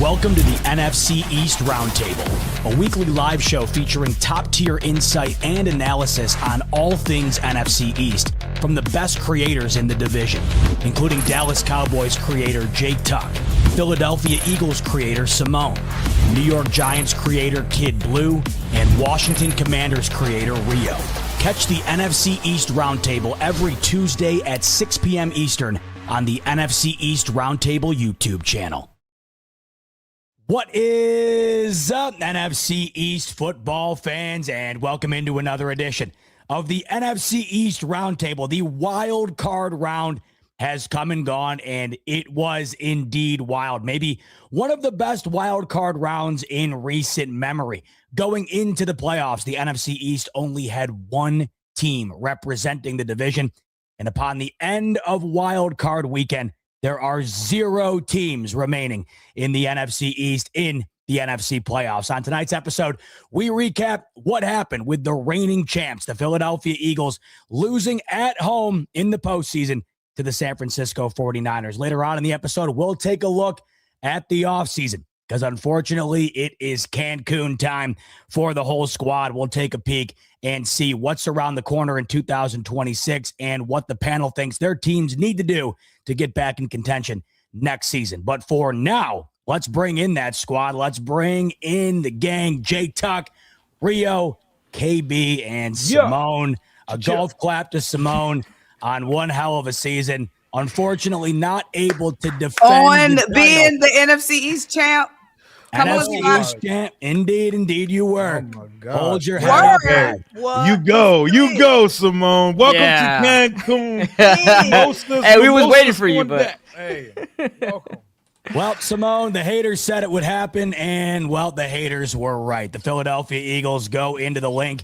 Welcome to the NFC East Roundtable, a weekly live show featuring top-tier insight and analysis on all things NFC East from the best creators in the division, including Dallas Cowboys creator Jake Tuck, Philadelphia Eagles creator Simone, New York Giants creator Kid Blue, and Washington Commanders creator Rio. Catch the NFC East Roundtable every Tuesday at 6 p.m. Eastern on the NFC East Roundtable YouTube channel. What is up, NFC East football fans, and welcome into another edition of the NFC East Roundtable. The wild card round has come and gone, and it was indeed wild. Maybe one of the best wild card rounds in recent memory. Going into the playoffs, the NFC East only had one team representing the division, and upon the end of wild card weekend, there are 0 teams remaining in the NFC East in the NFC playoffs. On tonight's episode, we recap what happened with the reigning champs, the Philadelphia Eagles, losing at home in the postseason to the San Francisco 49ers. Later on in the episode, we'll take a look at the offseason because unfortunately it is Cancun time for the whole squad. We'll take a peek and see what's around the corner in 2026 and what the panel thinks their teams need to do to get back in contention next season. But for now, let's bring in that squad. Let's bring in the gang. Jay Tuck, Rio, KB, and Simone. A golf clap to Simone on one hell of a season. Unfortunately, not able to defend on being the NFC East champ. Come NFC on, East champ. Indeed, you were. Oh my God. Hold your head up high. You go, Simone. Welcome to Cancun. Hey, we was waiting for you, but hey, welcome. Well, Simone, the haters said it would happen, and, well, the haters were right. The Philadelphia Eagles go into the link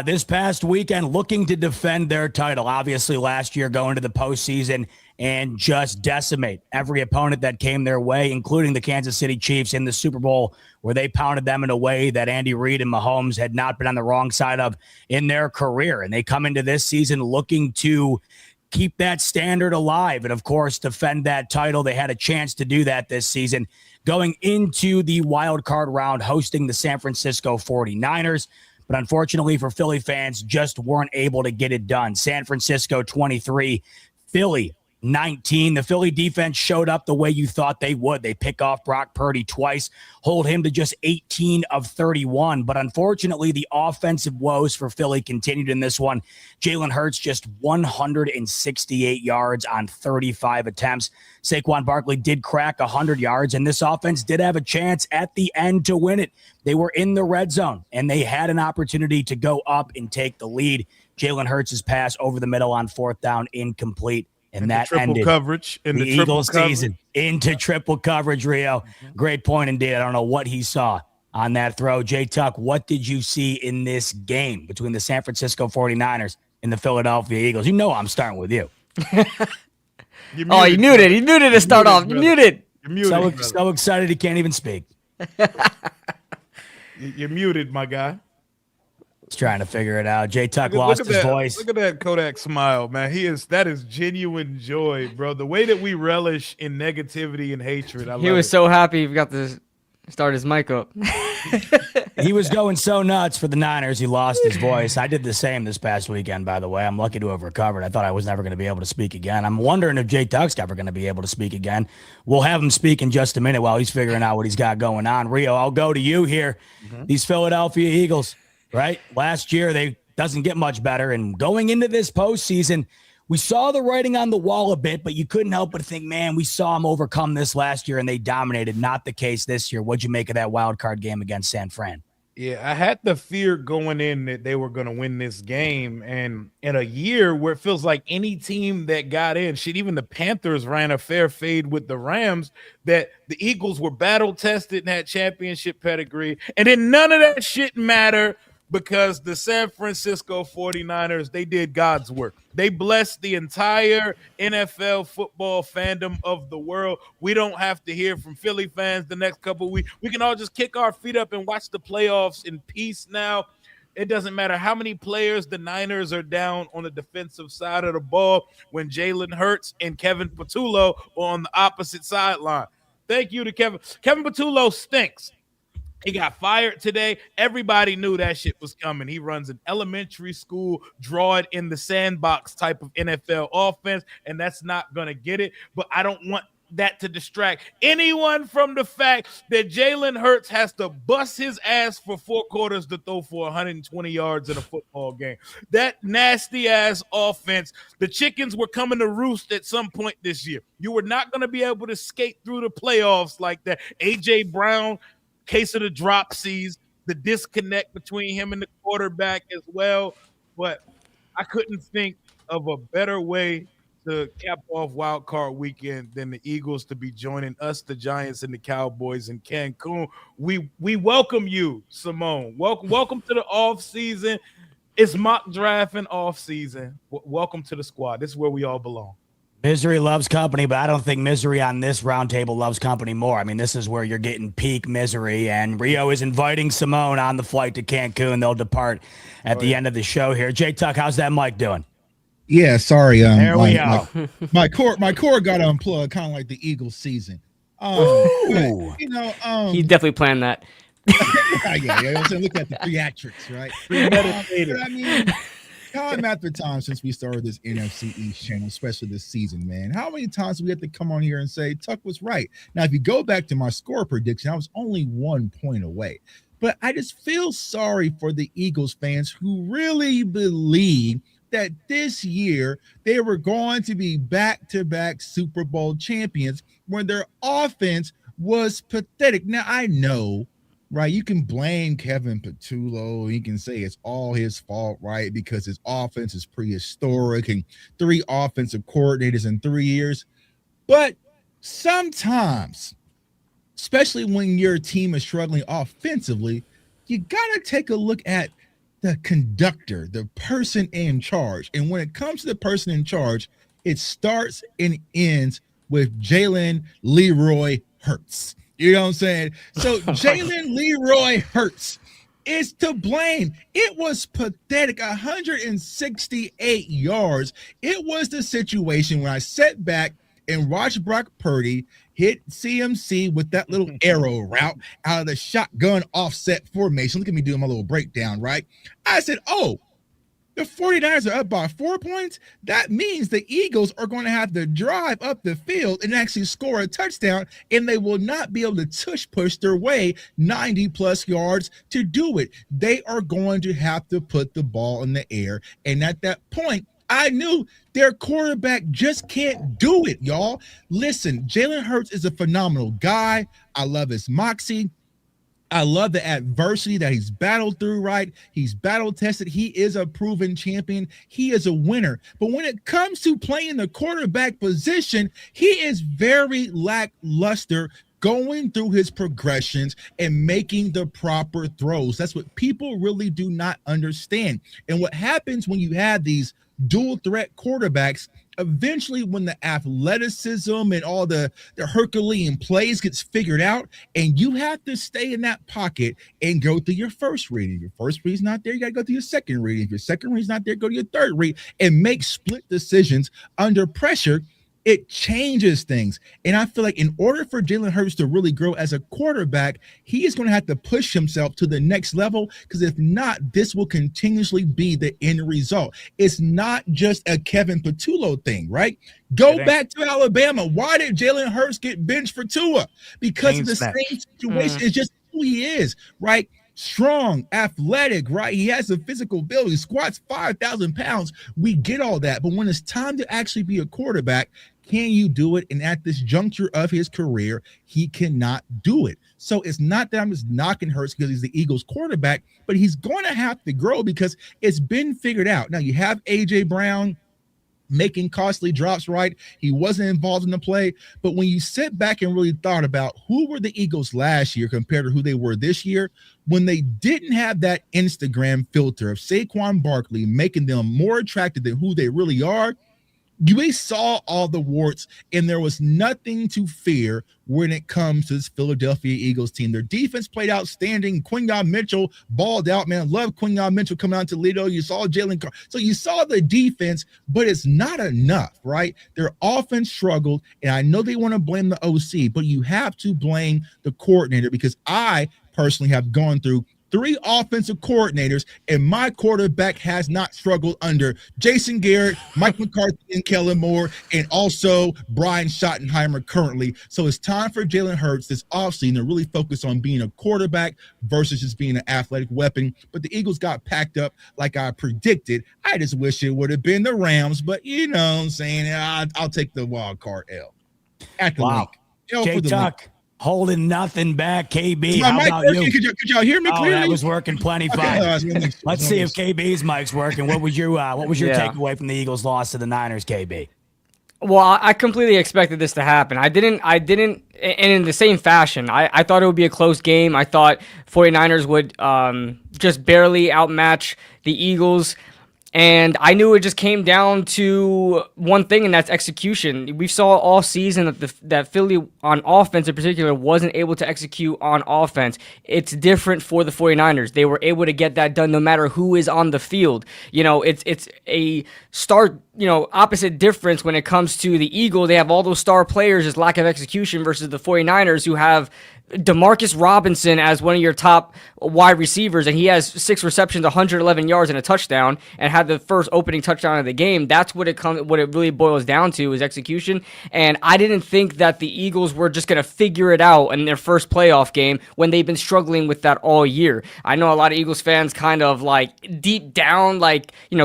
this past weekend looking to defend their title. Obviously, last year going to the postseason and just decimate every opponent that came their way, including the Kansas City Chiefs in the Super Bowl, where they pounded them in a way that Andy Reid and Mahomes had not been on the wrong side of in their career. And they come into this season looking to keep that standard alive and, of course, defend that title. They had a chance to do that this season, going into the wild card round, hosting the San Francisco 49ers. But unfortunately for Philly fans, just weren't able to get it done. San Francisco 23, Philly 19. The Philly defense showed up the way you thought they would. They pick off Brock Purdy twice, hold him to just 18 of 31. But unfortunately, the offensive woes for Philly continued in this one. Jalen Hurts just 168 yards on 35 attempts. Saquon Barkley did crack 100 yards, and this offense did have a chance at the end to win it. They were in the red zone, and they had an opportunity to go up and take the lead. Jalen Hurts' pass over the middle on 4th down, incomplete. And that triple ended coverage in the Eagles season into triple coverage, Rio. Great point indeed. I don't know what he saw on that throw. Jay Tuck, what did you see in this game between the San Francisco 49ers and the Philadelphia Eagles? You know I'm starting with you. you muted. You muted to start off. You muted. You're muted. So excited he can't even speak. You're muted, my guy. He's trying to figure it out. Jay Tuck lost his voice. Look at that Kodak smile, man. That is genuine joy, bro. The way that we relish in negativity and hatred. He was so happy he got to start his mic up. He was going so nuts for the Niners, he lost his voice. I did the same this past weekend, by the way. I'm lucky to have recovered. I thought I was never going to be able to speak again. I'm wondering if Jay Tuck's ever going to be able to speak again. We'll have him speak in just a minute while he's figuring out what he's got going on. Rio, I'll go to you here. These Philadelphia Eagles, right? Last year, they doesn't get much better. And going into this postseason, we saw the writing on the wall a bit, but you couldn't help but think, man, we saw them overcome this last year and they dominated. Not the case this year. What'd you make of that wild card game against San Fran? Yeah, I had the fear going in that they were going to win this game. And in a year where it feels like any team that got in, shit, even the Panthers ran a fair fade with the Rams, that the Eagles were battle tested and had championship pedigree. And then none of that shit mattered because the San Francisco 49ers, they did God's work. They blessed the entire NFL football fandom of the world. We don't have to hear from Philly fans the next couple of weeks. We can all just kick our feet up and watch the playoffs in peace now. It doesn't matter how many players the Niners are down on the defensive side of the ball when Jalen Hurts and Kevin Patullo are on the opposite sideline. Thank you to Kevin. Kevin Patullo stinks. He got fired today. Everybody knew that shit was coming. He runs an elementary school, draw it in the sandbox type of NFL offense, and that's not going to get it. But I don't want that to distract anyone from the fact that Jalen Hurts has to bust his ass for 4 quarters to throw for 120 yards in a football game. That nasty ass offense, the chickens were coming to roost at some point this year. You were not going to be able to skate through the playoffs like that. A.J. Brown, case of the dropsies, the disconnect between him and the quarterback as well. But I couldn't think of a better way to cap off wild card weekend than the Eagles to be joining us, the Giants, and the Cowboys in Cancun. We welcome you, Simone. Welcome to the off season. It's mock draft and off season. Welcome to the squad. This is where we all belong. Misery loves company, but I don't think misery on this roundtable loves company more. I mean, this is where you're getting peak misery, and Rio is inviting Simone on the flight to Cancun. They'll depart at the end of the show here. J Tuck, how's that mic doing? Yeah, sorry. There we go. My cord got unplugged, kind of like the Eagles season. He definitely planned that. Yeah. I'm saying, look at the theatrics, right? I mean, time after time since we started this NFC East channel, especially this season, man, how many times do we have to come on here and say Tuck was right? Now, if you go back to my score prediction, I was only 1 point away. But I just feel sorry for the Eagles fans who really believe that this year they were going to be back-to-back Super Bowl champions when their offense was pathetic. Now, I know, right, you can blame Kevin Patullo. You can say it's all his fault, right, because his offense is prehistoric and 3 offensive coordinators in 3 years. But sometimes, especially when your team is struggling offensively, you got to take a look at the conductor, the person in charge. And when it comes to the person in charge, it starts and ends with Jalen Leroy Hurts. You know what I'm saying? So Jalen Leroy Hurts is to blame. It was pathetic. 168 yards. It was the situation when I sat back and watched Brock Purdy hit CMC with that little arrow route out of the shotgun offset formation. Look at me doing my little breakdown, right? I said, oh, the 49ers are up by 4 points. That means the Eagles are going to have to drive up the field and actually score a touchdown, and they will not be able to tush push their way 90-plus yards to do it. They are going to have to put the ball in the air, and at that point, I knew their quarterback just can't do it, y'all. Listen, Jalen Hurts is a phenomenal guy. I love his moxie. I love the adversity that he's battled through, right? He's battle tested. He is a proven champion. He is a winner. But when it comes to playing the quarterback position, he is very lackluster going through his progressions and making the proper throws. That's what people really do not understand. And what happens when you have these dual threat quarterbacks, eventually when the athleticism and all the Herculean plays gets figured out, and you have to stay in that pocket and go through your first read. If your first read's not there, you got to go through your second read. If your second read's not there, go to your third read and make split decisions under pressure. It changes things. And I feel like in order for Jalen Hurts to really grow as a quarterback, he is going to have to push himself to the next level, because if not, this will continuously be the end result. It's not just a Kevin Patullo thing, right? Go back to Alabama. Why did Jalen Hurts get benched for Tua? Because of the same situation. It's just who he is, right? Strong, athletic, right? He has a physical build. He squats 5,000 pounds. We get all that. But when it's time to actually be a quarterback, can you do it? And at this juncture of his career, he cannot do it. So it's not that I'm just knocking Hurts because he's the Eagles quarterback, but he's going to have to grow because it's been figured out. Now you have A.J. Brown making costly drops, right? He wasn't involved in the play. But when you sit back and really thought about who were the Eagles last year compared to who they were this year, when they didn't have that Instagram filter of Saquon Barkley making them more attractive than who they really are, we saw all the warts, and there was nothing to fear when it comes to this Philadelphia Eagles team. Their defense played outstanding. Quinyon Mitchell balled out, man. Love Quinyon Mitchell coming out to Toledo. You saw Jalen Carr. So you saw the defense, but it's not enough, right? Their offense struggled, and I know they want to blame the OC, but you have to blame the coordinator, because I personally have gone through 3 offensive coordinators, and my quarterback has not struggled under Jason Garrett, Mike McCarthy, and Kellen Moore, and also Brian Schottenheimer currently. So it's time for Jalen Hurts this offseason to really focus on being a quarterback versus just being an athletic weapon. But the Eagles got packed up like I predicted. I just wish it would have been the Rams, but you know what I'm saying? I'll take the wild card L. At the link. J-Tuck. Holding nothing back, KB. How about working? you? Could y'all hear me clearly? That was working plenty fine. Okay. Let's see if KB's mic's working. What was your takeaway from the Eagles' loss to the Niners, KB? Well, I completely expected this to happen. I didn't, and in the same fashion, I thought it would be a close game. I thought 49ers would just barely outmatch the Eagles. And I knew it just came down to one thing, and that's execution. We saw all season that Philly on offense in particular wasn't able to execute on offense. It's different for the 49ers. They were able to get that done no matter who is on the field. You know, it's a opposite difference when it comes to the Eagles. They have all those star players, just lack of execution, versus the 49ers who have Demarcus Robinson as one of your top wide receivers, and he has 6 receptions, 111 yards, and a touchdown, and had the first opening touchdown of the game. That's what it really boils down to, is execution. And I didn't think that the Eagles were just going to figure it out in their first playoff game when they've been struggling with that all year. I know a lot of Eagles fans kind of deep down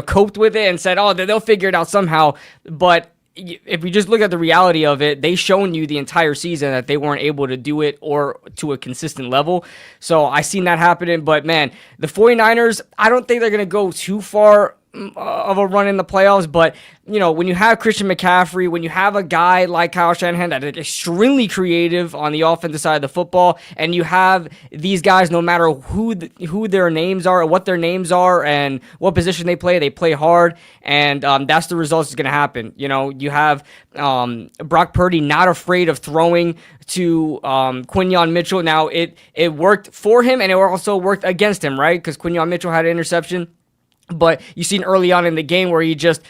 coped with it and said, oh, they'll figure it out somehow. But if we just look at the reality of it, they've shown you the entire season that they weren't able to do it or to a consistent level. So I seen that happening. But, man, the 49ers, I don't think they're going to go too far of a run in the playoffs, but when you have Christian McCaffrey, when you have a guy like Kyle Shanahan that is extremely creative on the offensive side of the football, and you have these guys, no matter who their names are, or what their names are, and what position they play hard, and that's the result that's going to happen. You have Brock Purdy not afraid of throwing to Quinyon Mitchell. Now it worked for him, and it also worked against him, right? Because Quinyon Mitchell had an interception. But you seen early on in the game where he just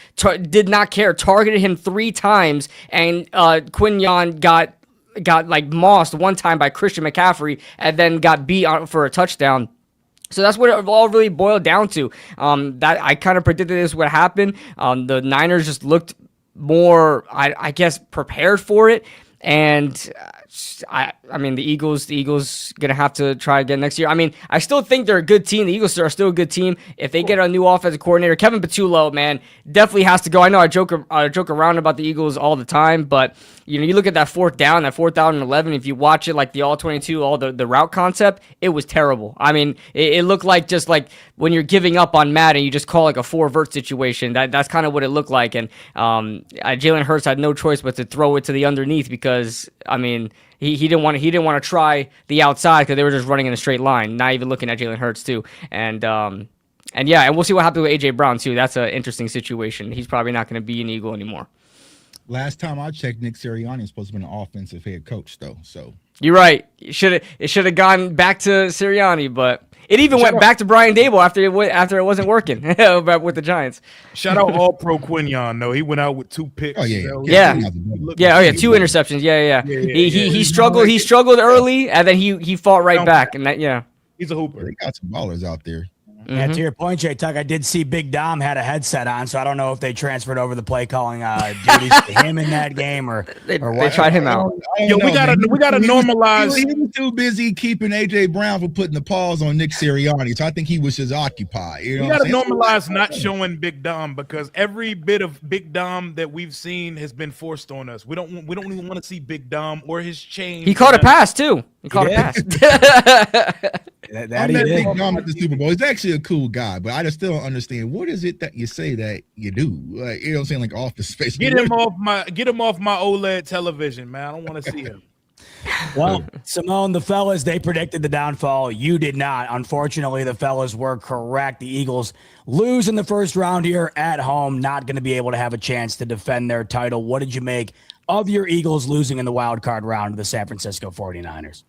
did not care, targeted him 3 times, and Quinyon got mossed one time by Christian McCaffrey, and then got beat for a touchdown. So that's what it all really boiled down to. That I kind of predicted this would happen. The Niners just looked more, I guess, prepared for it. And I mean, the Eagles gonna have to try again next year. I mean, I still think they're a good team. The Eagles are still a good team. If they get a new offensive coordinator, Kevin Patullo, man, definitely has to go. I know I joke around about the Eagles all the time, but you look at that 4th down and 11. If you watch it, like the all-22, all the route concept, it was terrible. I mean, it looked like just like when you're giving up on Madden, you just call like a 4-vert situation. That's kind of what it looked like. And Jalen Hurts had no choice but to throw it to the underneath, because I mean, he didn't want to try the outside because they were just running in a straight line, not even looking at Jalen Hurts too. And we'll see what happens with AJ Brown too. That's an interesting situation. He's probably not going to be an Eagle anymore. Last time I checked, Nick Sirianni is supposed to be an offensive head coach, though. So you're right. It should have gone back to Sirianni, but it even went back to Brian Dable after it wasn't working with the Giants. Shout out All Pro Quinyon, though. He went out with 2 picks. Oh yeah, so 2 interceptions. Yeah. He struggled. He struggled early, and then he fought right back. And he's a hooper. They got some ballers out there. Yeah, to your point, J-Tuck, I did see Big Dom had a headset on, so I don't know if they transferred over the play calling duties to him in that game or they what. tried him out. We gotta normalize. He was too busy keeping AJ Brown for putting the pause on Nick Sirianni, so I think he was just occupied. We gotta normalize not showing Big Dom, because every bit of Big Dom that we've seen has been forced on us. We don't even want to see Big Dom or his chain. He caught a pass too. He caught a pass. I met Big Dom at the Super Bowl. He's actually a cool guy, but I just still don't understand what is it that you say that you do. Like, you know what I'm saying? Like Office Space. Get him off my OLED television, man. I don't want to see him. Well, Simone, the fellas, they predicted the downfall. You did not. Unfortunately, the fellas were correct. The Eagles lose in the first round here at home, not going to be able to have a chance to defend their title. What did you make of your Eagles losing in the wild card round to the San Francisco 49ers?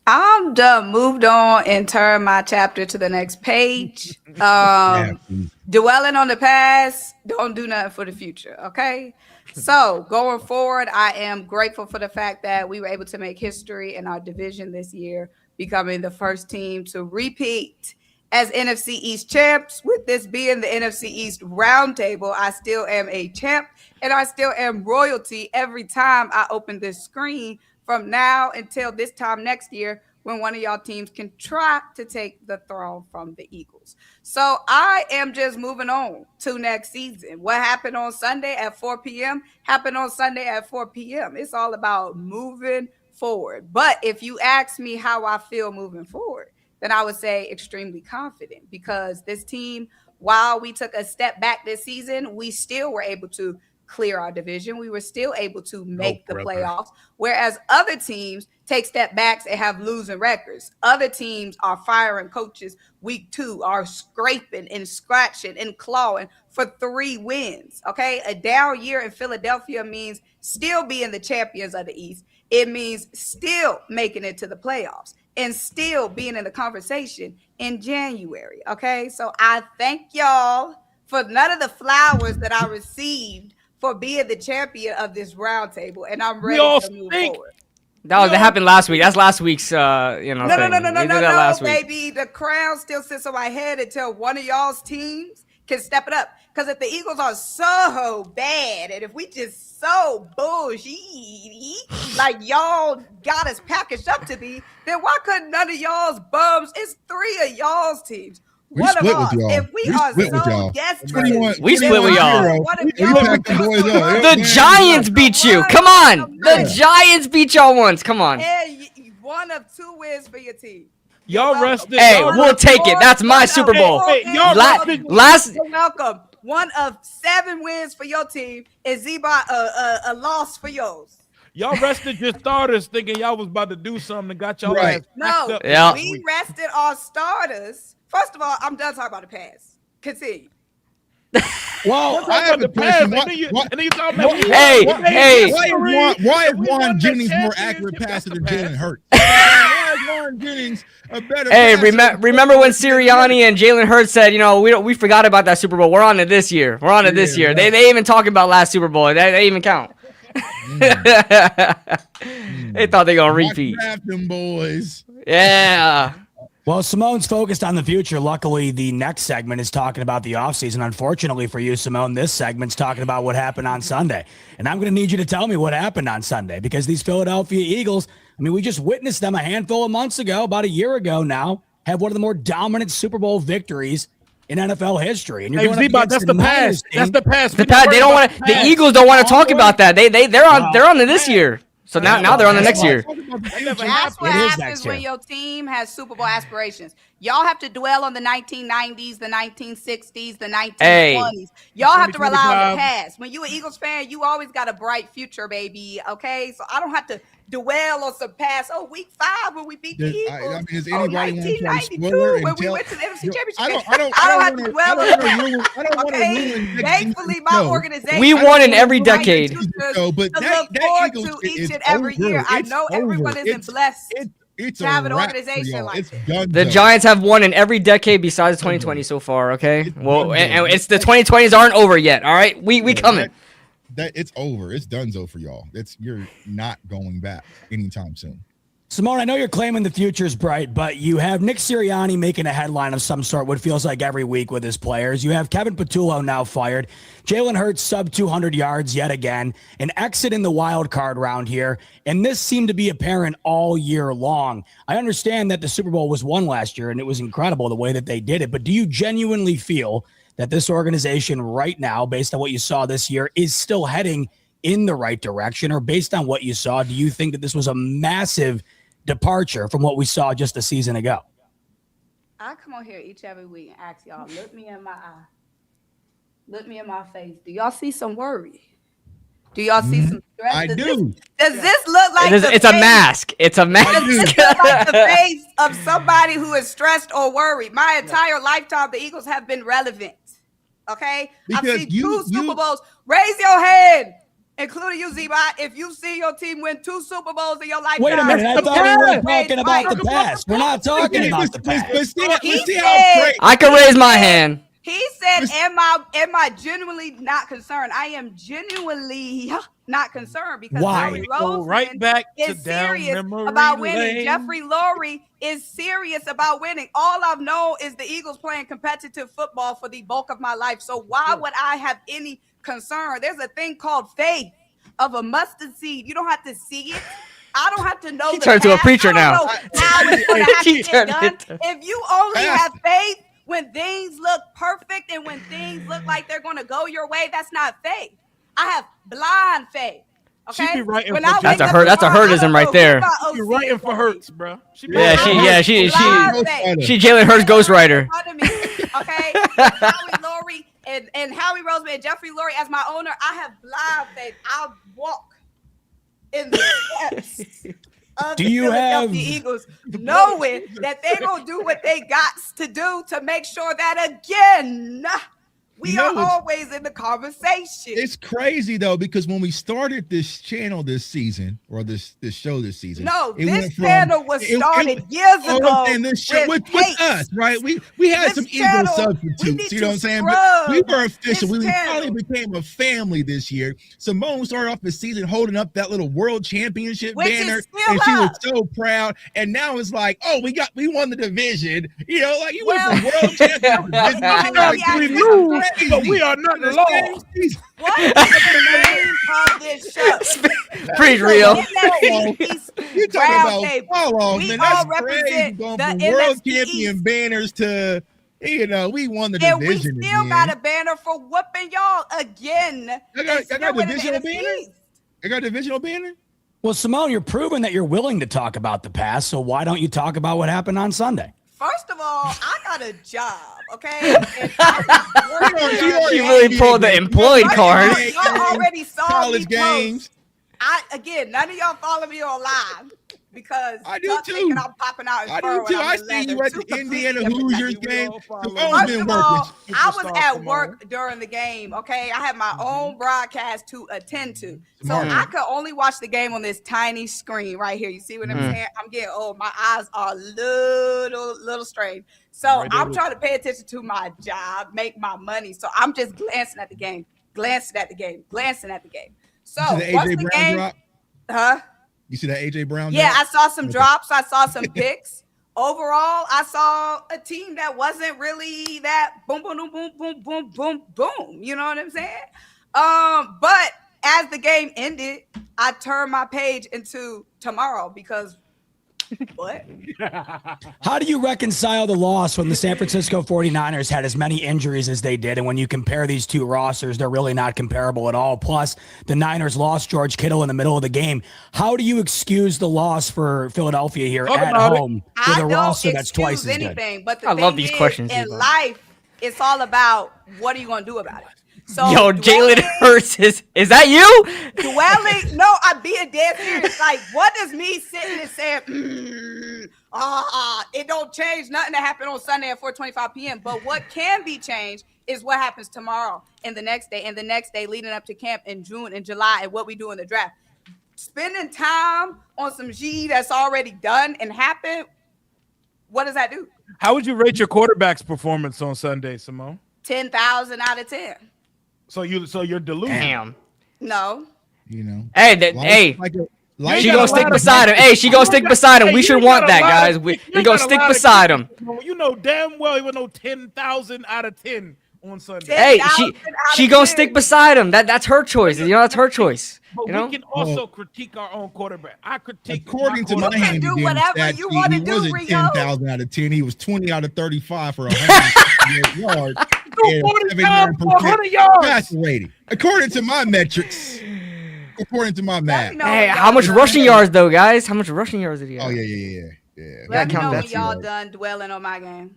I'm done, moved on, and turned my chapter to the next page. Dwelling on the past, don't do nothing for the future, okay? So going forward, I am grateful for the fact that we were able to make history in our division this year, becoming the first team to repeat as NFC East champs. With this being the NFC East Roundtable, I still am a champ, and I still am royalty every time I open this screen from now until this time next year, when one of y'all teams can try to take the throne from the Eagles. So I am just moving on to next season. What happened on Sunday at 4 p.m. happened on Sunday at 4 p.m. It's all about moving forward. But if you ask me how I feel moving forward, then I would say extremely confident, because this team, while we took a step back this season, we still were able to clear our division. We were still able to make the playoffs, whereas other teams take step backs and have losing records. Other teams are firing coaches week 2, are scraping and scratching and clawing for 3 wins. Okay, a down year in Philadelphia means still being the champions of the East. It means still making it to the playoffs and still being in the conversation in January. Okay, so I thank y'all for none of the flowers that I received for being the champion of this roundtable, and I'm ready to move forward. That happened last week. That's last week's, No, last week. baby. The crown still sits on my head until one of y'all's teams can step it up. Because if the Eagles are so bad, and if we just so bullshit, like y'all got us packaged up to be, then why couldn't none of y'all's bums? It's 3 of y'all's teams. We split with y'all. If we are so desperate, we split with y'all. The Giants beat you. Come on. The Giants beat y'all once. Come on. And 1 of 2 wins for your team. Y'all rested. Hey, we'll take it. That's my Super Bowl. Y'all rested. You're welcome. 1 of 7 wins for your team, and Zeba a loss for yours. Y'all rested your starters thinking y'all was about to do something and got y'all ass No, up. Yeah. we rested our starters. First of all, I'm done talking about the past. Continue. Well, I have a question. Why is Juan Jennings more accurate passer than Jalen Hurts? Why is Juan Jennings a better passer? Remember when Sirianni and Jalen Hurts said, we forgot about that Super Bowl. We're on it this year. This year. Right. They even talk about last Super Bowl. They even count. They thought they gonna repeat. Draft them boys. Yeah. Well, Simone's focused on the future. Luckily, the next segment is talking about the offseason. Unfortunately for you, Simone, this segment's talking about what happened on Sunday. And I'm going to need you to tell me what happened on Sunday, because these Philadelphia Eagles, we just witnessed them a handful of months ago, about a year ago now, have one of the more dominant Super Bowl victories in NFL history. And you're that's the past. That's the past. They don't want to. The Eagles don't want to talk about that. They're on to this year. So now they're on the next year. That's what happens when your team has Super Bowl aspirations. Y'all have to dwell on the 1990s, the 1960s, the 1920s. Y'all have to rely on the past. When you an Eagles fan, you always got a bright future, baby. Okay, so I don't have to dwell on some past. Week 5 when we beat the Eagles. Is anybody 1992 when we went to the NFC Championship. I don't have to dwell on that. Okay, thankfully my organization. We won in every decade. To look forward to each and every year. I know everyone isn't blessed. It's to have an organization like this. The Giants have won in every decade besides 2020 so far. Okay, and it's the 2020s aren't over yet. All right, we coming. That it's over. It's donezo for y'all. You're not going back anytime soon. Simone, I know you're claiming the future's bright, but you have Nick Sirianni making a headline of some sort, what feels like every week with his players. You have Kevin Patullo now fired. Jalen Hurts sub 200 yards yet again, an exit in the wild card round here, and this seemed to be apparent all year long. I understand that the Super Bowl was won last year, and it was incredible the way that they did it, but do you genuinely feel that this organization right now, based on what you saw this year, is still heading in the right direction? Or based on what you saw, do you think that this was a massive departure from what we saw just a season ago? I come on here each every week and ask y'all, look me in my eye. Look me in my face. Do y'all see some worry? Do y'all see some stress? I do. Does this look like It's a mask. It's a mask. Does this look like the face of somebody who is stressed or worried? My entire lifetime, the Eagles have been relevant. Okay? Because I've seen two Super Bowls. Raise your hand, including you, Z-Bot, if you see your team win 2 Super Bowls in your lifetime. Wait a minute. I thought we were talking about the past. We're not talking about the past. Let's see how great. I can raise my hand. He said, am I genuinely not concerned? I am genuinely not concerned because Why? Howie Go right Roseman back to is down serious memory about winning. lane. Jeffrey Lurie is serious about winning. All I've known is the Eagles playing competitive football for the bulk of my life. So why would I have any concern? There's a thing called faith of a mustard seed. You don't have to see it. I don't have to know. He turned to a preacher now. How it's gonna have to He get turned done. If you only have faith when things look perfect and when things look like they're going to go your way, that's not faith. I have blind faith. Okay, She be writing when for I That's wake a up hurt- that's a tomorrow, I hurtism don't right know there. who my She OC writing is for gonna Hurts, be. bro. She She Jalen Hurts ghostwriter. Okay, Howie Lurie and Howie Roseman and Jeffrey Lurie as my owner, I have blind faith. I'll walk in the steps of Do the you Philadelphia have- Eagles, knowing that they're gonna do what they got to do to make sure that again we You know are what's- always in the conversation. It's crazy though, because when we started this channel this season, or this show this season, No, it this went from- channel was it- started it- years oh, ago and this show with hate. us, right? We had This some channel, Eagle we substitutes, need you know to what I'm saying? scrub But we were official. this We channel. finally became a family this year. Simone started off the season holding up that little world championship Which is banner, still and she was up. so proud. And now it's like, oh, we won the division. You know, like you Well- went from world champion to division. Well, Like, we it's lose, crazy. but we are not The lost. same season. What is the name of this show? Pretty real. NFC East You talking about Roundtable. fall off, We man? all That's crazy. represent Going the from world NFC champion East. banners to, we won the And we division still again. got a banner for whooping y'all again. I got and still a winning the divisional NFC banner? East. I got a divisional banner. Well, Simone, you're proving that you're willing to talk about the past. So why don't you talk about what happened on Sunday? First of all, I got a job, okay? And I was working She already She really had pulled the me. employed card. Y'all already saw College me games. Again, none of y'all follow me on live because I do y'all too. thinking I'm popping out in I fur do when too. I'm I in see you leather. at the Indiana Hoosiers game. Simone's First been of all, working. I was Superstar at Simone. work during the game, okay? I had my own broadcast to attend to. So Smart. I could only watch the game on this tiny screen right here. You see what I'm saying? I'm getting old. My eyes are little strained. So Right there I'm with trying to pay attention to my job, make my money. So I'm just glancing at the game. So You see the once AJ the Brown game, drop? huh? You see that AJ Brown Yeah, I drop? saw some drops. I saw some picks. Overall, I saw a team that wasn't really that boom, boom, boom, boom, boom, boom, boom, boom. You know what I'm saying? But as the game ended, I turned my page into tomorrow because what? How do you reconcile the loss when the San Francisco 49ers had as many injuries as they did? And when you compare these two rosters, they're really not comparable at all. Plus, the Niners lost George Kittle in the middle of the game. How do you excuse the loss for Philadelphia here Talk at about it. home with I a don't roster that's excuse twice as good? anything, but the I love thing these is, questions, in Eva. life, it's all about what are you going to do about it. So Yo, Jalen dwelling- Hurts is that you? Dwelling, no, I'm being dead serious. Like, what does me sitting and saying, it don't change nothing that happened on Sunday at 4:25 p.m. But what can be changed is what happens tomorrow and the next day and the next day leading up to camp in June and July and what we do in the draft. Spending time on some G that's already done and happened, what does that do? How would you rate your quarterback's performance on Sunday, Simone? 10,000 out of 10. So you're delusional. Damn. No. You know. Hey, Life she got gonna a stick lot of- beside him. Hey, she gonna stick beside him. Hey, We you should got want a that, lot guys. of- We you gonna got a stick lot of beside him. people. You know damn well it was no 10,000 out of 10 on Sunday. Hey, 10,000 she out gonna of 10. stick beside him. That's her choice. You know, that's her choice. But You know. we can also critique our own quarterback. I critique According to my quarterback. can do handy whatever stat you sheet, wanna he do, wasn't Rio. 10,000 out of 10. He was 20 out of 35 for 168 yards. and 49 for 79% 100 yards. passer rating. According to my metrics. According to my math. Let me know Hey, when how y'all much done. rushing yards though, guys? How much rushing yards did he have? Oh, yeah. Let me count know when that y'all too. done dwelling on my game.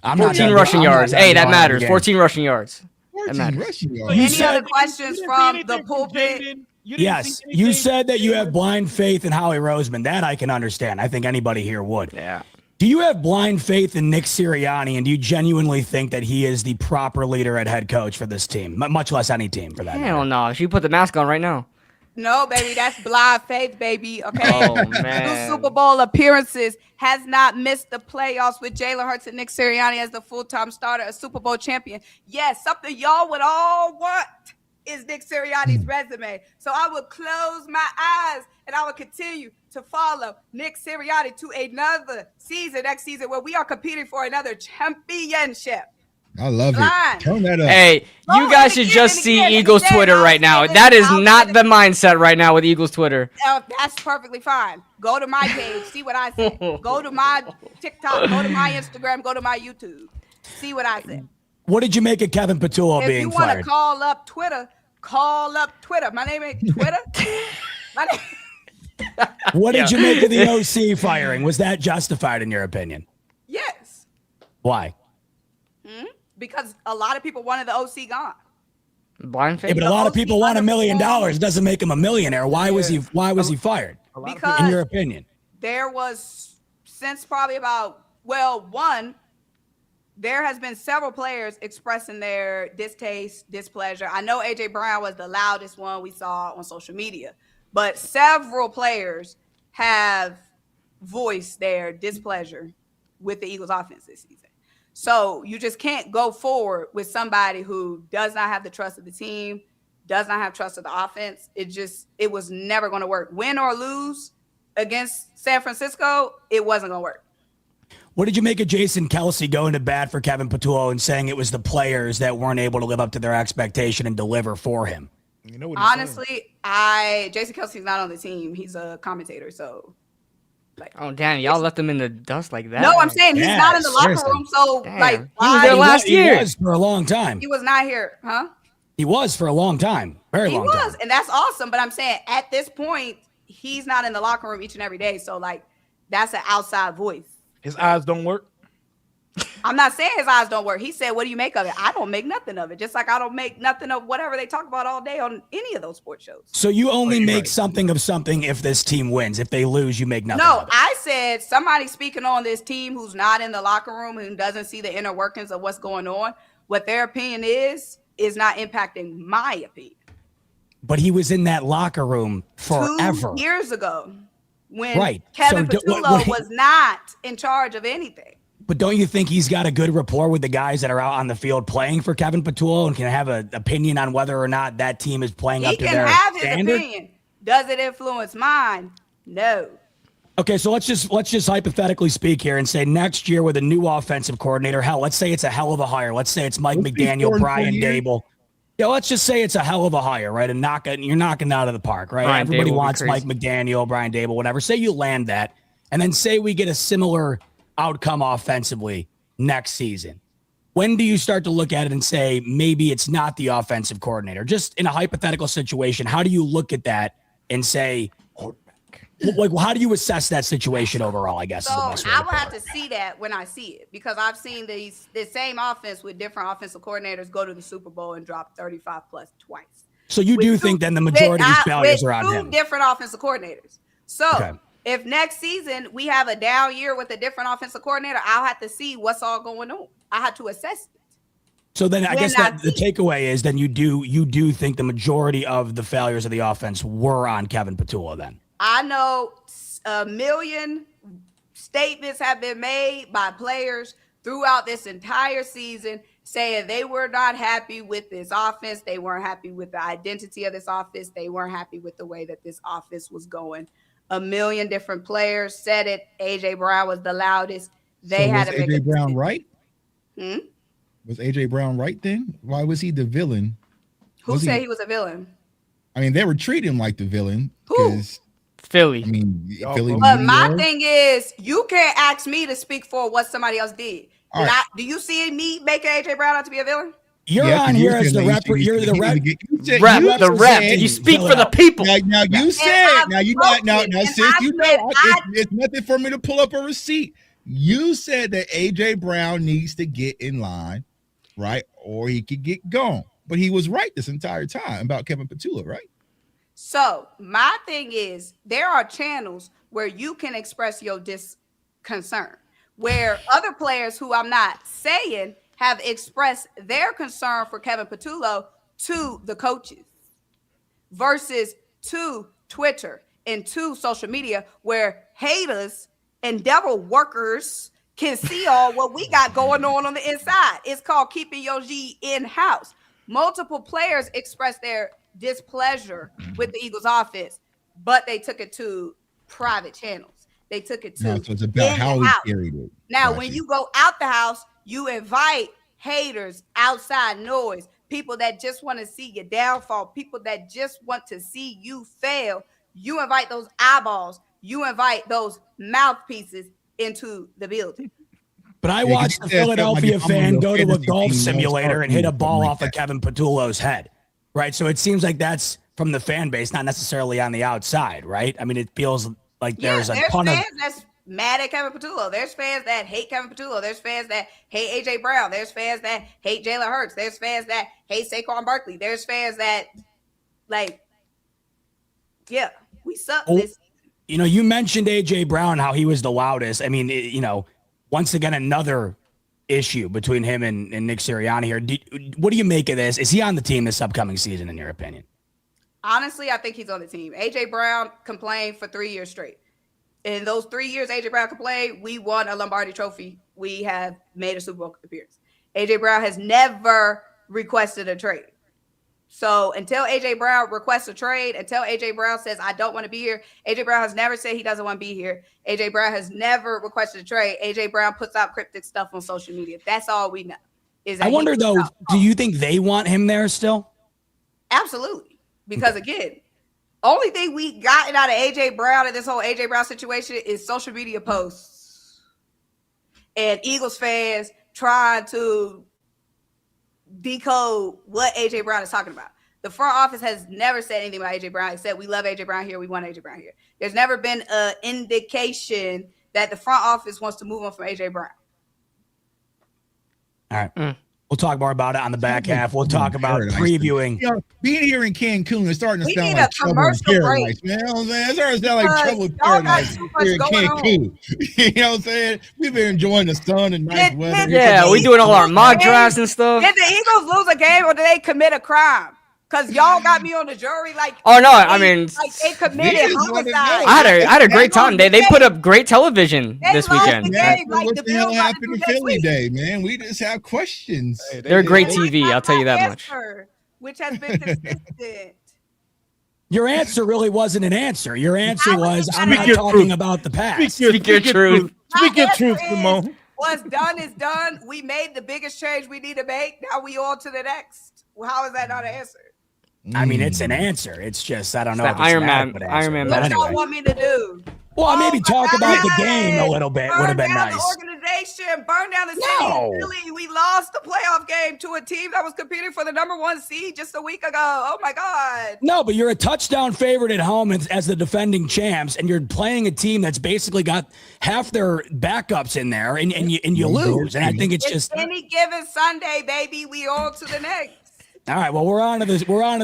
I'm not 14 done- rushing I'm not yards. done Hey, that dwelling on matters. the game. 14 rushing yards. 14 rushing yards. Any other questions from the pulpit? Yes, you said that you have blind faith in Howie Roseman. That I can understand. I think anybody here would. Yeah. Do you have blind faith in Nick Sirianni, and do you genuinely think that he is the proper leader at head coach for this team, much less any team for that? Hell no. She put the mask on right now. No, baby, that's blind faith, baby. Okay. Oh, 2 man. Super Bowl appearances, has not missed the playoffs with Jalen Hurts and Nick Sirianni as the full-time starter, a Super Bowl champion. Yes, something y'all would all want is Nick Sirianni's resume. So I would close my eyes and I would continue to follow Nick Sirianni to another season, next season, where we are competing for another championship. I love it. Turn that up. Hey, you guys should just see Eagles Twitter right now. That is not the mindset right now with Eagles Twitter. That's perfectly fine. Go to my page, see what I said. Go to my TikTok, go to my Instagram, go to my YouTube. See what I said. What did you make of Kevin Patullo being fired? If you want to call up Twitter, call up Twitter. My name ain't Twitter. What did you make of the OC firing? Was that justified in your opinion? Yes. Why? Because a lot of people wanted the OC gone. Blind faith. Yeah, but a lot of people want $1 million. Doesn't make him a millionaire. Why was he fired? Because in your opinion, there was since probably about there has been several players expressing their distaste, displeasure. I know AJ Brown was the loudest one we saw on social media, but several players have voiced their displeasure with the Eagles offense this season. So you just can't go forward with somebody who does not have the trust of the team, does not have trust of the offense. It was never going to work. Win or lose against San Francisco, it wasn't going to work. What did you make of Jason Kelce going to bat for Kevin Patullo and saying it was the players that weren't able to live up to their expectation and deliver for him? You know what honestly, Jason Kelce's not on the team. He's a commentator, so. Oh, damn. Y'all left him in the dust like that. No, I'm saying he's not in the locker room. So, damn. He was there last year. He was for a long time. He was not here, huh? He was for a long time. Very long time. He was, and that's awesome. But I'm saying at this point, he's not in the locker room each and every day. So, that's an outside voice. His eyes don't work? I'm not saying his eyes don't work. He said, what do you make of it? I don't make nothing of it. Just like I don't make nothing of whatever they talk about all day on any of those sports shows. So you only make something of something if this team wins. If they lose, you make nothing of it. I said somebody speaking on this team who's not in the locker room and doesn't see the inner workings of what's going on, what their opinion is not impacting my opinion. But he was in that locker room forever. 2 years ago when Kevin Patullo was not in charge of anything. But don't you think he's got a good rapport with the guys that are out on the field playing for Kevin Patullo and can have an opinion on whether or not that team is playing up to their standard? He can have his opinion. Does it influence mine? No. Okay, so let's just hypothetically speak here and say next year with a new offensive coordinator, let's say it's a hell of a hire. Let's say it's Mike McDaniel, Brian Dable. Yeah, let's just say it's a hell of a hire, right? And you're knocking it out of the park, right? Brian Everybody Dable wants Mike McDaniel, Brian Dable, whatever. Say you land that, and then say we get a similar outcome offensively next season. When do you start to look at it and say maybe it's not the offensive coordinator? Just in a hypothetical situation, how do you look at that and say, how do you assess that situation overall, I guess is the best way I will have to see that when I see it, because I've seen the same offense with different offensive coordinators go to the Super Bowl and drop 35 plus twice. So you do think then the majority of these failures are on him? Two different offensive coordinators. So if next season we have a down year with a different offensive coordinator, I'll have to see what's all going on. I have to assess it. So then I guess that the takeaway is then you do think the majority of the failures of the offense were on Kevin Patullo then? I know a million statements have been made by players throughout this entire season saying they were not happy with this offense. They weren't happy with the identity of this offense. They weren't happy with the way that this offense was going. A million different players said it. AJ Brown was the loudest. They had to make AJ Brown right? Was AJ Brown right then? Why was he the villain? Who said he was a villain? I mean, they were treating him like the villain. Who? Philly. I mean, Philly. But my thing is, you can't ask me to speak for what somebody else did. Do you see me making AJ Brown out to be a villain? You're on here as the rep. You're the rep. You speak for the people. Now you said. Now you got. Now since you know, it's nothing for me to pull up a receipt. You said that AJ Brown needs to get in line right? Or he could get gone. But he was right this entire time about Kevin Petula, right? So my thing is, there are channels where you can express your disconcern, where other players who I'm not saying have expressed their concern for Kevin Petula to the coaches versus to Twitter and to social media, where haters and devil workers can see all what we got going on the inside. It's called keeping your G in-house. Multiple players expressed their displeasure with the Eagles offense, but they took it to private channels. They took it to so it's about how he carried it. Now, when you go out the house, you invite haters, outside noise, people that just want to see your downfall, people that just want to see you fail. You invite those eyeballs, you invite those mouthpieces into the building. But I watched a Philadelphia fan go to a golf simulator and hit a ball off of Kevin Petullo's head, right? So it seems like that's from the fan base, not necessarily on the outside, right? I mean, it feels like there's a ton of fans that's mad at Kevin Petullo. There's fans that hate Kevin Petullo. There's fans that hate AJ Brown. There's fans that hate Jalen Hurts. There's fans that hate Saquon Barkley. There's fans that we suck this season. You know, you mentioned AJ Brown, how he was the loudest. I mean, once again, another issue between him and Nick Sirianni here. What do you make of this? Is he on the team this upcoming season, in your opinion? Honestly, I think he's on the team. AJ Brown complained for 3 years straight. In those 3 years AJ Brown complained, we won a Lombardi trophy. We have made a Super Bowl appearance. AJ Brown has never requested a trade. So until AJ Brown requests a trade, until AJ Brown says, I don't want to be here, AJ Brown has never said he doesn't want to be here. AJ Brown has never requested a trade. AJ Brown puts out cryptic stuff on social media. That's all we know. I wonder, though, do you think they want him there still? Absolutely. Because, again, only thing we gotten out of AJ Brown in this whole AJ Brown situation is social media posts and Eagles fans trying to decode what AJ Brown is talking about. The front office has never said anything about AJ Brown except we love AJ Brown here. We want AJ Brown here. There's never been an indication that the front office wants to move on from AJ Brown. All right. We'll talk more about it on the back half. We'll talk about previewing. Being here in Cancun is starting to sound like trouble in paradise, man. You know what I'm saying? It's starting to sound like trouble in paradise here in Cancun. You know what I'm saying? We've been enjoying the sun and nice weather. Yeah, we doing all our mock drafts and stuff. Did the Eagles lose a game or did they commit a crime? Because y'all got me on the jury they committed homicide. I had a great time. They put up great television this weekend. What the hell happened to Philly Day, man? We just have questions. They're great TV, I'll tell you that much. Which has been consistent. Your answer really wasn't an answer. Your answer was, I'm not talking about the past. Speak your truth. Speak your truth, Simone. What's done is done. We made the biggest change we need to make. Now we on to the next. Well, how is that not an answer? I mean, it's an answer. It's just, I don't know. If it's Iron Man. What y'all want me to do? Well, maybe talk about the game a little bit would have been nice. Burn down the organization, burn down the city. Philly. We lost the playoff game to a team that was competing for the #1 seed just a week ago. Oh my God. No, but you're a touchdown favorite at home as the defending champs, and you're playing a team that's basically got half their backups in there, and you lose. And I think it's just any given Sunday, baby. We on to the next. All right, well, we're on to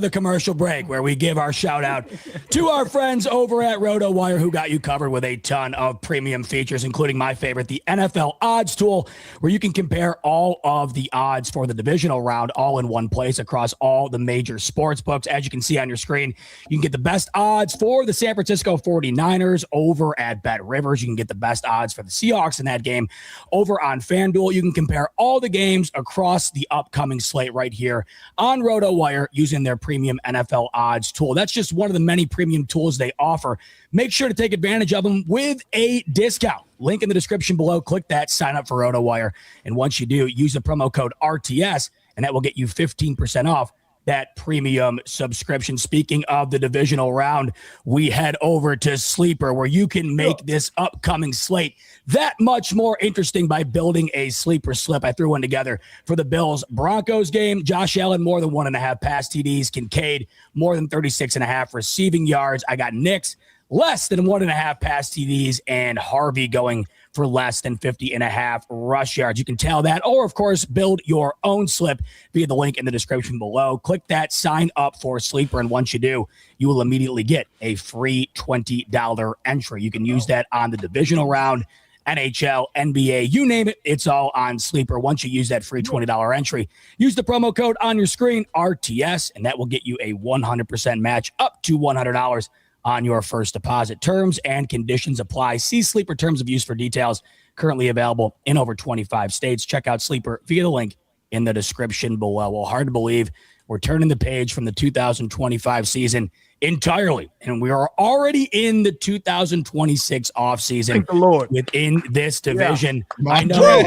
the commercial break where we give our shout out to our friends over at RotoWire who got you covered with a ton of premium features, including my favorite, the NFL odds tool, where you can compare all of the odds for the divisional round all in one place across all the major sports books. As you can see on your screen, you can get the best odds for the San Francisco 49ers over at Bet Rivers. You can get the best odds for the Seahawks in that game over on FanDuel. You can compare all the games across the upcoming slate right here on RotoWire using their premium NFL odds tool. That's just one of the many premium tools they offer. Make sure to take advantage of them with a discount. Link in the description below. Click that, sign up for RotoWire. And once you do, use the promo code RTS, and that will get you 15% off that premium subscription. Speaking of the divisional round, we head over to Sleeper, where you can make this upcoming slate that much more interesting by building a sleeper slip. I threw one together for the Bills-Broncos game. Josh Allen, more than 1.5 pass TDs. Kincaid, more than 36.5 receiving yards. I got Knicks less than 1.5 pass TDs, and Harvey going for less than 50.5 rush yards. You can tell that, or of course, build your own slip via the link in the description below. Click that, sign up for Sleeper, and once you do, you will immediately get a free $20 entry. You can use that on the divisional round, NHL, NBA, you name it, it's all on Sleeper. Once you use that free $20 entry, use the promo code on your screen, RTS, and that will get you a 100% match up to $100 on your first deposit. Terms and conditions apply. See Sleeper terms of use for details. Currently available in over 25 states. Check out Sleeper via the link in the description below. Well, hard to believe we're turning the page from the 2025 season entirely, and we are already in the 2026 offseason. Thank the Lord. Within this division. Yeah. I know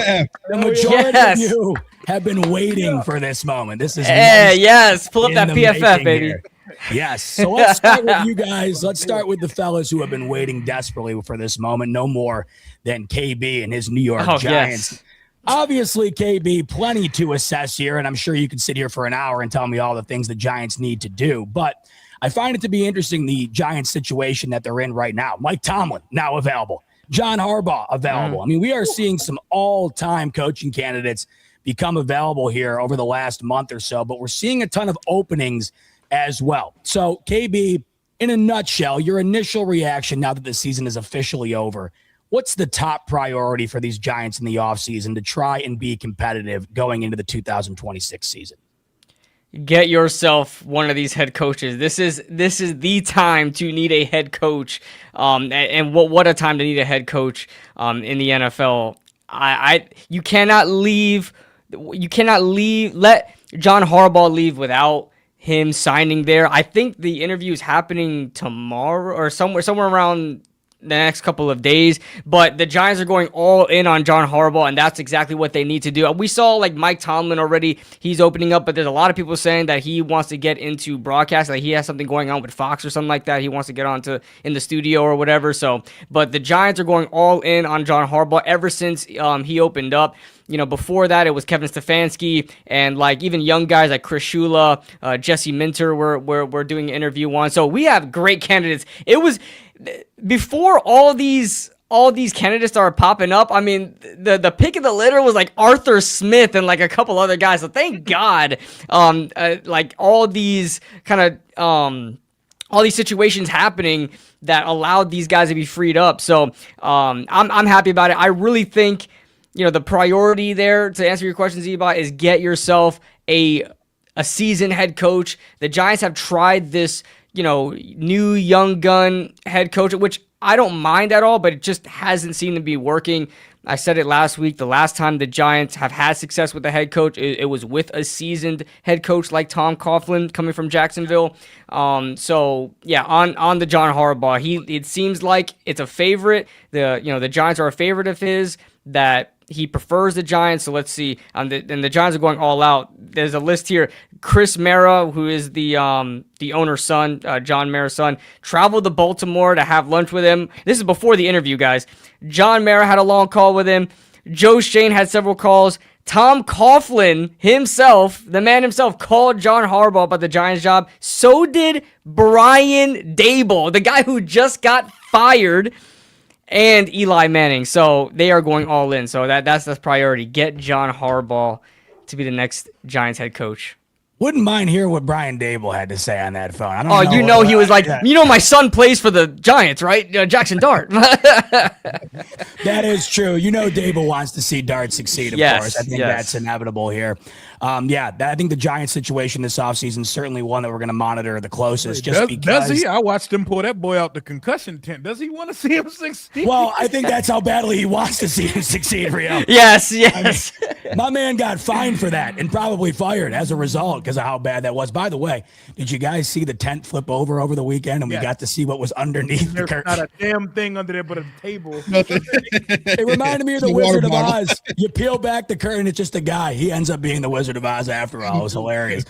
the majority of you have been waiting for this moment. This is yes, pull up that PFF, baby. Here. Yes. So let's start with you guys. Let's start with the fellas who have been waiting desperately for this moment. No more than KB and his New York Giants. Yes. Obviously, KB, plenty to assess here, and I'm sure you could sit here for an hour and tell me all the things the Giants need to do. But I find it to be interesting, the Giants situation that they're in right now. Mike Tomlin, now available. John Harbaugh, available. I mean, we are seeing some all-time coaching candidates become available here over the last month or so, but we're seeing a ton of openings as well. So, KB, in a nutshell, your initial reaction now that the season is officially over, what's the top priority for these Giants in the offseason to try and be competitive going into the 2026 season? Get yourself one of these head coaches. This is the time to need a head coach. And what a time to need a head coach in the NFL. You cannot let John Harbaugh leave without him signing there. I think the interview is happening tomorrow or somewhere around the next couple of days, but the Giants are going all in on John Harbaugh, and that's exactly what they need to do. We saw like Mike Tomlin already, he's opening up, but there's a lot of people saying that he wants to get into broadcast, like he has something going on with Fox or something like that. He wants to get onto in the studio or whatever. So, but the Giants are going all in on John Harbaugh ever since he opened up. You know, before that, it was Kevin Stefanski and like even young guys like Chris Shula, Jesse Minter were doing an interview on. So we have great candidates. It was before all these candidates started popping up. I mean, the pick of the litter was like Arthur Smith and like a couple other guys. So thank God, like all these kind of all these situations happening that allowed these guys to be freed up. So I'm happy about it. I really think, you know, the priority there, to answer your question, Zeba, is get yourself a seasoned head coach. The Giants have tried this, you know, new young gun head coach, which I don't mind at all, but it just hasn't seemed to be working. I said it last week. The last time the Giants have had success with a head coach, it was with a seasoned head coach like Tom Coughlin coming from Jacksonville. So yeah, on the John Harbaugh, it seems like it's a favorite. The Giants are a favorite of his, that he prefers the Giants. So let's see. And the Giants are going all out. There's a list here. Chris Mara, who is the owner's son, John Mara's son, traveled to Baltimore to have lunch with him. This is before the interview, guys. John Mara had a long call with him. Joe Schoen had several calls. Tom Coughlin himself, the man himself, called John Harbaugh about the Giants job. So did Brian Daboll, the guy who just got fired, and Eli Manning. So they are going all in. So that's the priority. Get John Harbaugh to be the next Giants head coach. Wouldn't mind hearing what Brian Daboll had to say on that phone. I don't know. He was like, my son plays for the Giants, right? Jackson Dart. That is true. Daboll wants to see Dart succeed, of course. I think that's inevitable here. I think the Giants situation this offseason is certainly one that we're going to monitor the closest. Does he? I watched him pull that boy out the concussion tent. Does he want to see him succeed? Well, I think that's how badly he wants to see him succeed, Rio. Yes. I mean, my man got fined for that and probably fired as a result because of how bad that was. By the way, did you guys see the tent flip over the weekend, and we got to see what was underneath the curtain? Not a damn thing under there but a table. It reminded me of the Wizard of Oz. You peel back the curtain, it's just a guy. He ends up being the Wizard of Oz after all. It was hilarious.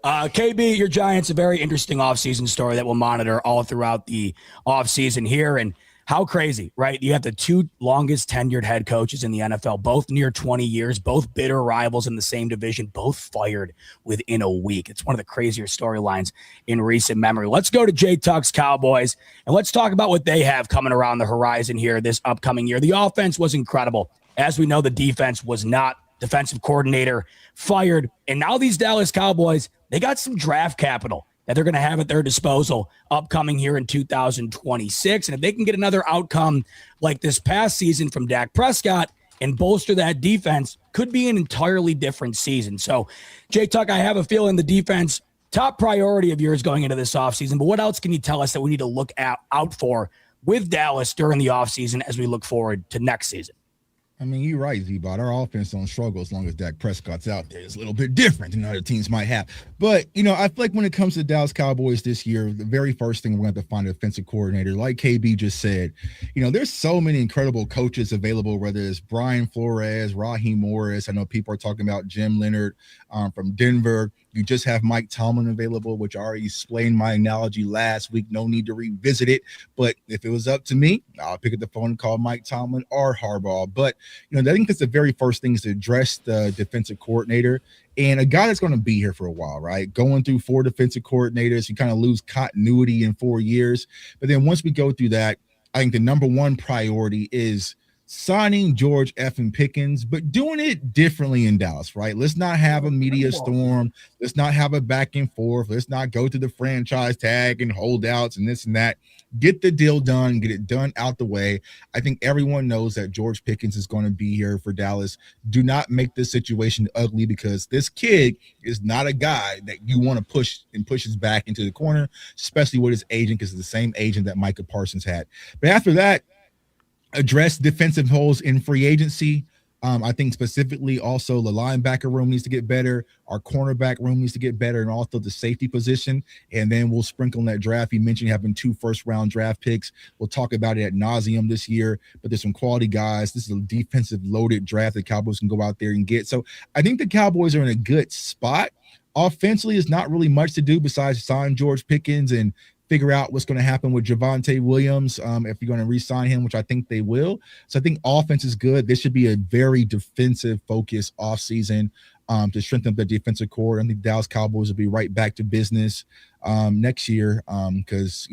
KB, your Giants, a very interesting offseason story that we'll monitor all throughout the offseason here. And How crazy, right? You have the two longest tenured head coaches in the NFL, both near 20 years, both bitter rivals in the same division, both fired within a week. It's one of the crazier storylines in recent memory. Let's go to Jay Tuck's Cowboys, and let's talk about what they have coming around the horizon here this upcoming year. The offense was incredible. As we know, the defense was not. Defensive coordinator fired, and now these Dallas Cowboys, they got some draft capital that they're going to have at their disposal upcoming here in 2026. And if they can get another outcome like this past season from Dak Prescott and bolster that defense, could be an entirely different season. So, Jay Tuck, I have a feeling the defense, top priority of yours going into this offseason. But what else can you tell us that we need to look out for with Dallas during the offseason as we look forward to next season? I mean, you're right, Z-Bot. Our offense don't struggle as long as Dak Prescott's out there. It's a little bit different than other teams might have. But, I feel like when it comes to the Dallas Cowboys this year, the very first thing we're going to have to find a defensive coordinator. Like KB just said, there's so many incredible coaches available, whether it's Brian Flores, Raheem Morris. I know people are talking about Jim Leonard from Denver. You just have Mike Tomlin available, which I already explained my analogy last week. No need to revisit it. But if it was up to me, I'll pick up the phone and call Mike Tomlin or Harbaugh. But, I think that's the very first thing is to address the defensive coordinator and a guy that's going to be here for a while, right? Going through 4 defensive coordinators, you kind of lose continuity in 4 years. But then once we go through that, I think the number one priority is signing George F. Pickens, but doing it differently in Dallas, right? Let's not have a media storm. Let's not have a back and forth. Let's not go to the franchise tag and holdouts and this and that. Get the deal done, get it done out the way. I think everyone knows that George Pickens is going to be here for Dallas. Do not make this situation ugly because this kid is not a guy that you want to push his back into the corner, especially with his agent, because it's the same agent that Micah Parsons had. But after that, address defensive holes in free agency. I think specifically also the linebacker room needs to get better. Our cornerback room needs to get better, and also the safety position. And then we'll sprinkle in that draft. You mentioned having 2 first-round draft picks. We'll talk about it ad nauseum this year, but there's some quality guys. This is a defensive loaded draft that Cowboys can go out there and get. So I think the Cowboys are in a good spot. Offensively, there's not really much to do besides sign George Pickens and figure out what's going to happen with Javonte Williams if you're going to re-sign him, which I think they will. So I think offense is good. This should be a very defensive-focused offseason to strengthen up the defensive core. I think Dallas Cowboys will be right back to business next year because,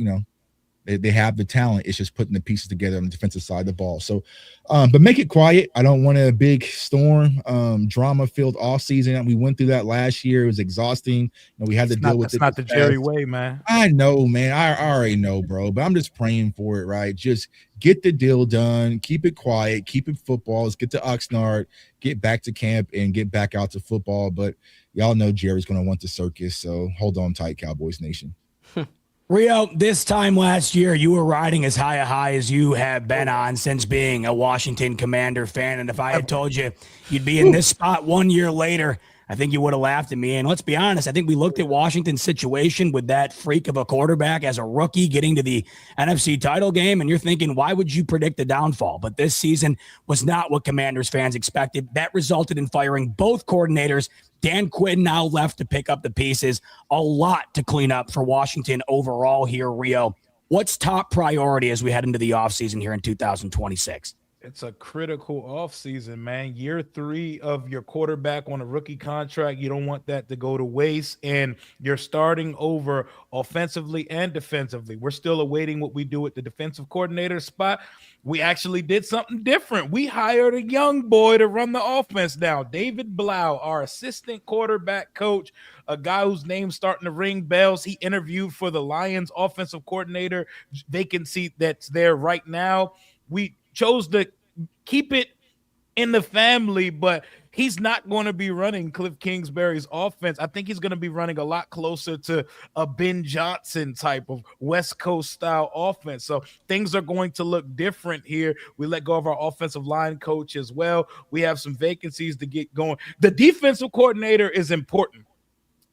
they have the talent. It's just putting the pieces together on the defensive side of the ball. So, but make it quiet. I don't want a big storm, drama-filled offseason. We went through that last year. It was exhausting. We had to deal with it. It's not the Jerry way, man. I know, man. I already know, bro. But I'm just praying for it, right? Just get the deal done. Keep it quiet. Keep it football. Let's get to Oxnard, get back to camp, and get back out to football. But y'all know Jerry's going to want the circus. So hold on tight, Cowboys Nation. Rio, this time last year, you were riding as high a high as you have been on since being a Washington Commander fan. And if I had told you you'd be in this spot 1 year later, I think you would have laughed at me. And let's be honest, I think we looked at Washington's situation with that freak of a quarterback as a rookie getting to the NFC title game, and you're thinking, why would you predict the downfall? But this season was not what Commanders fans expected. That resulted in firing both coordinators. Dan Quinn now left to pick up the pieces. A lot to clean up for Washington overall here, Rio. What's top priority as we head into the offseason here in 2026? It's a critical offseason, man. Year 3 of your quarterback on a rookie contract. You don't want that to go to waste. And you're starting over offensively and defensively. We're still awaiting what we do at the defensive coordinator spot. We actually did something different. We hired a young boy to run the offense now. David Blau, our assistant quarterback coach, a guy whose name's starting to ring bells. He interviewed for the Lions offensive coordinator vacancy that's there right now. We chose to keep it in the family, but he's not going to be running Cliff Kingsbury's offense. I think he's going to be running a lot closer to a Ben Johnson type of West Coast style offense. So things are going to look different here. We let go of our offensive line coach as well. We have some vacancies to get going. The defensive coordinator is important.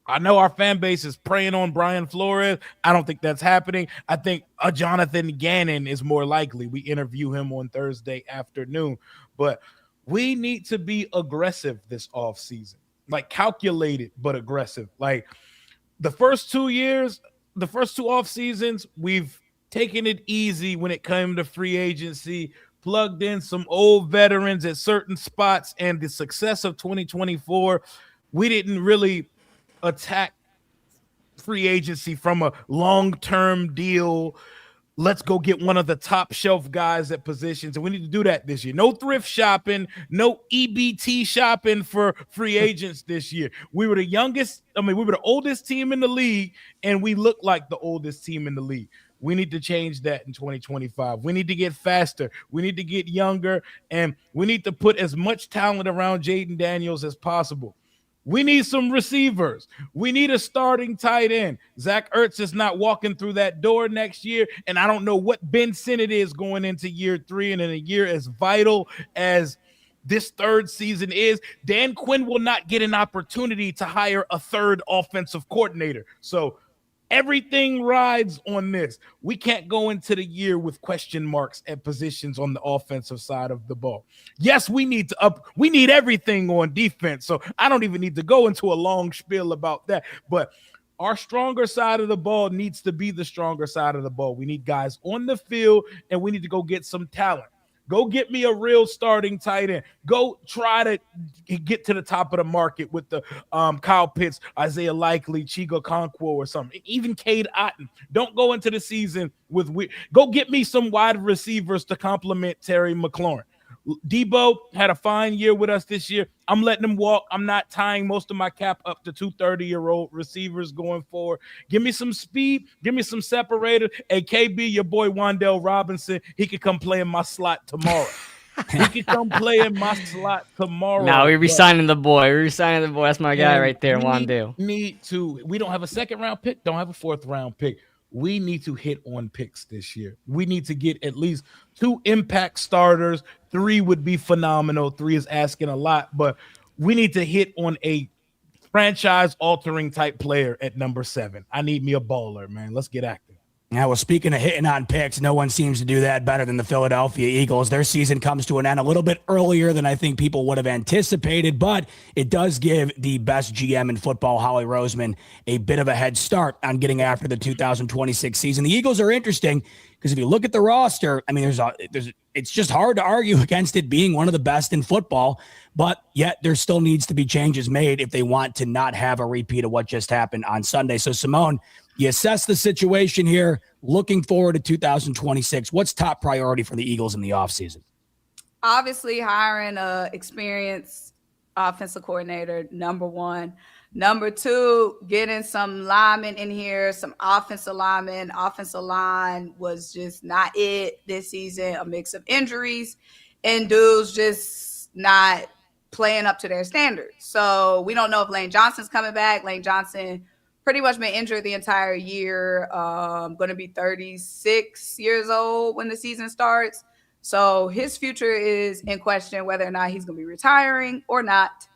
I know our fan base is preying on Brian Flores. I don't think that's happening. I think a Jonathan Gannon is more likely. We interview him on Thursday afternoon. But we need to be aggressive this offseason, like calculated but aggressive. Like the first 2 years, the first 2 off seasons, we've taking it easy when it came to free agency, plugged in some old veterans at certain spots, and the success of 2024, we didn't really attack free agency from a long-term deal. Let's go get one of the top shelf guys at positions. And we need to do that this year. No thrift shopping, no EBT shopping for free agents this year. We were the oldest team in the league, and we look like the oldest team in the league. We need to change that in 2025. We need to get faster. We need to get younger, and we need to put as much talent around Jaden Daniels as possible. We need some receivers. We need a starting tight end. Zach Ertz is not walking through that door next year, and I don't know what Ben Sinnott is going into year 3, and in a year as vital as this third season is, Dan Quinn will not get an opportunity to hire a third offensive coordinator. So everything rides on this. We can't go into the year with question marks at positions on the offensive side of the ball. Yes, we need everything on defense. So I don't even need to go into a long spiel about that. But our stronger side of the ball needs to be the stronger side of the ball. We need guys on the field, and we need to go get some talent. Go get me a real starting tight end. Go try to get to the top of the market with the Kyle Pitts, Isaiah Likely, Chigo Okonkwo or something. Even Cade Otton. Don't go into the season with go get me some wide receivers to complement Terry McLaurin. Debo had a fine year with us this year. I'm letting him walk. I'm not tying most of my cap up to 230-year-old receivers going forward. Give me some speed. Give me some separator. Hey, KB, your boy Wan'Dale Robinson, he could come play in my slot tomorrow. He could come play in my slot tomorrow. No, we're resigning the boy. We're resigning the boy. That's my guy right there, Wan'Dale. We don't have a second-round pick. Don't have a fourth-round pick. We need to hit on picks this year. We need to get at least 2 impact starters. 3 would be phenomenal. 3 is asking a lot, but we need to hit on a franchise-altering type player at number 7. I need me a baller, man. Let's get active. Now, well, speaking of hitting on picks, no one seems to do that better than the Philadelphia Eagles. Their season comes to an end a little bit earlier than I think people would have anticipated, but it does give the best GM in football, Howie Roseman, a bit of a head start on getting after the 2026 season. The Eagles are interesting because if you look at the roster, I mean, it's just hard to argue against it being one of the best in football, but yet there still needs to be changes made if they want to not have a repeat of what just happened on Sunday. So, Simone, you assess the situation here, looking forward to 2026. What's top priority for the Eagles in the offseason? Obviously, hiring an experienced offensive coordinator, number 1. Number 2, getting some linemen in here, some offensive linemen. Offensive line was just not it this season, a mix of injuries and dudes just not playing up to their standards. So we don't know if Lane Johnson's coming back. Lane Johnson pretty much been injured the entire year. Going to be 36 years old when the season starts. So his future is in question, whether or not he's going to be retiring or not.